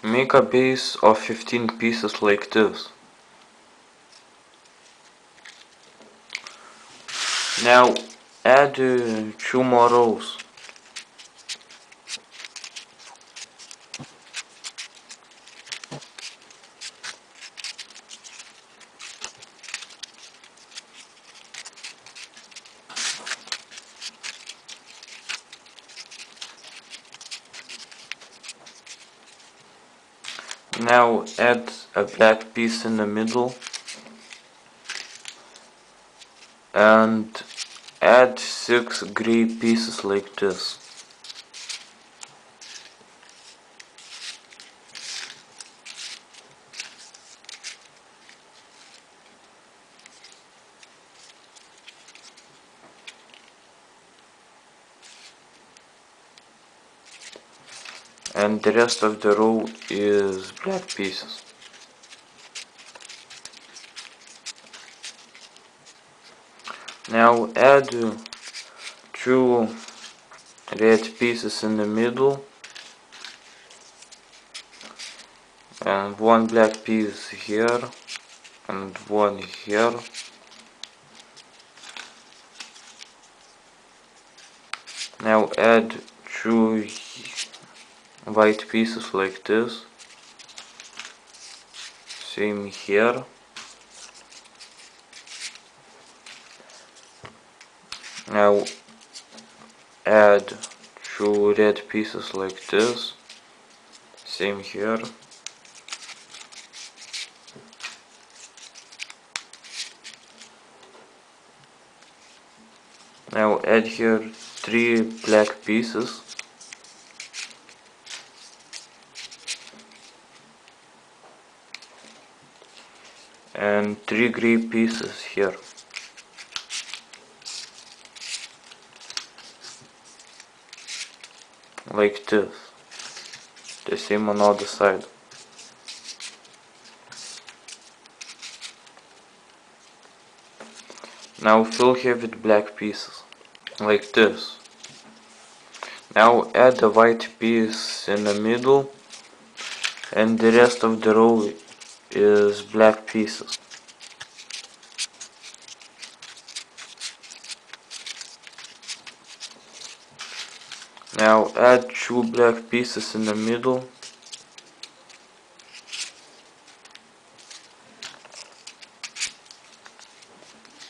Make a base of 15 pieces like this. Now add 2 more rows. Now add a black piece in the middle and add 6 grey pieces like this. And the rest of the row is black pieces. Now add 2 red pieces in the middle and 1 black piece here and 1 here. Now add 2 white pieces like this, same here. Now add 2 red pieces like this, same here. Now add here 3 black pieces. And 3 grey pieces here. Like this. The same on other side. Now fill here with black pieces. Like this. Now add a white piece in the middle and the rest of the row is black pieces. Now add 2 black pieces in the middle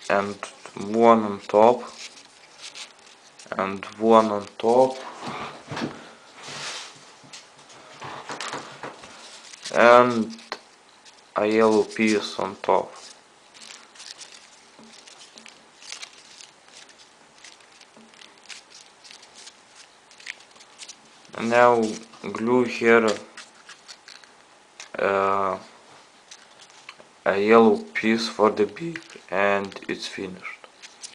and 1 on top and 1 on top and a yellow piece on top. And now glue here a yellow piece for the beak and it's finished.